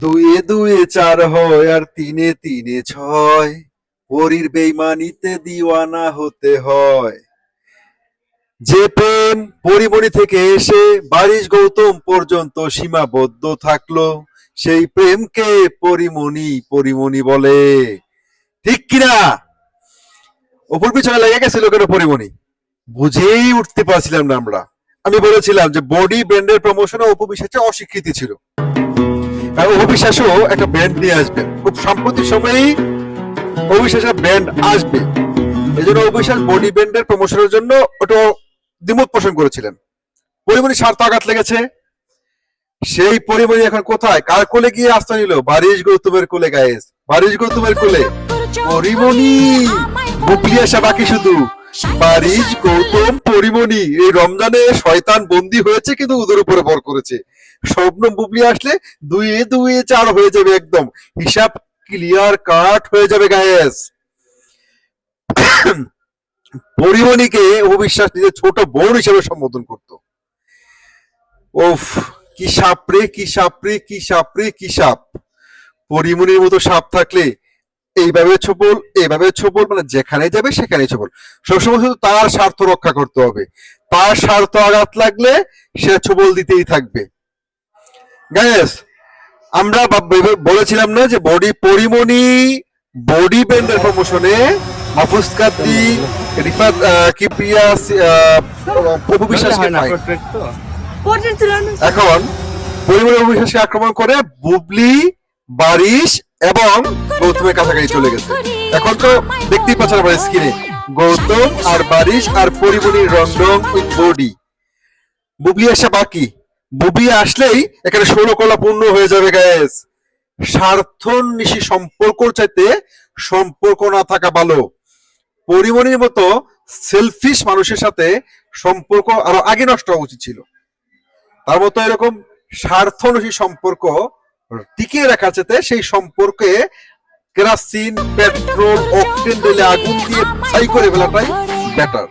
দুয়ে দুয়ে চার হয় আর তিনে তিনে ছয়, পরীর বেইমানিতে দিওয়ানা হতে হয়। যে প্রেম পরিমণি থেকে এসে বারিশ গৌতম পর্যন্ত সীমাবদ্ধ থাকলো, সেই প্রেমকে পরিমণি পরিমণি বলে। ঠিক কিনা? অপুর পিছনে লেগে গেছিল কেন পরিমণি? বুঝেই উঠতে পারছিলাম না আমরা। আমি বলেছিলাম যে বডি ব্র্যান্ডের প্রমোশনে অপু বিশ্বাসের অস্বীকৃতি ছিল, আর অপু বিশ্বাসও একটা ব্র্যান্ড নিয়ে আসবেন খুব সাম্প্রতিক সময়েই। অবিশ্বাসের ব্র্যান্ড আসবে, এই জন্য অবিশ্বাস বডি ব্র্যান্ডের প্রমোশনের জন্য ওটা দ্বিমত পোষণ করেছিলেন। পরিমণি স্বার্থ আঘাত লেগেছে। সেই পরিমণি এখন কোথায়, কার কোলে গিয়ে আস্থা নিল? বারিশ গৌতমের কোলে। গায়েস, বারিশ গৌতমের কোলে পরিমণি। বুবলি আসা বাকি শুধু। বারিশ গৌতম পরিমণি। এই রমজানে শয়তান বন্দী হয়েছে কিন্তু ওদের উপরে ভর করেছে। স্বপ্ন বুবলি আসলে দুয়ে দুয়ে চার হয়ে যাবে, একদম হিসাব ক্লিয়ার কাট হয়ে যাবে গায়েস। পরিমণিকে অবিশ্বাস নিজের ছোট বোন হিসেবে সম্বোধন করত। ওফ, কি সাপ রে, কি সাপ রে, কি সাপ রে, কি সাপ! পরিমণির মতো সাপ থাকলে এইভাবে ছোবল, এইভাবে ছোবল, মানে যেখানে যাবে সেখানে ছোবল। সবসময় শুধু তার স্বার্থ রক্ষা করতে হবে। তার স্বার্থ আঘাত লাগলে সে ছোবল দিতেই থাকবে। গাইস, আমরা বলেছিলাম না যে পরিমণি বডি ব্যান্ডের প্রমোশনে মাহফুজ কাদ্রি, রিফাত কিপ্রিয়া, অপু বিশ্বাসকে পায়। এখন পরিমণি অপু বিশ্বাসকে আক্রমণ করে বুবলি, বারিশ এবং গৌতমের কাছাকাছি চলে গেছে। এখন তো দেখতেই পাচ্ছেন আমার স্ক্রিনে গৌতম আর বারিশ আর পরিমণির রং রং উইথ বডি। বুবলি আসা বাকি। বুবলি আসলেই এখানে 16 কলা পূর্ণ হয়ে যাবে গায়েস। স্বার্থন্বেষী সম্পর্ক চাইতে সম্পর্ক না থাকা ভালো। পরিমণির মতো সেলফিশ মানুষের সাথে সম্পর্ক আরো আগে নষ্ট হওয়া উচিত ছিল। তার মতো এরকম স্বার্থন্বেষী সম্পর্ক টিকিয়ে রাখার চাইতে সেই সম্পর্কে কেরাসিন, পেট্রোল, অকটেন ঢেলে আগুন দিয়ে ছাই করে ফেলাটাই বেটার।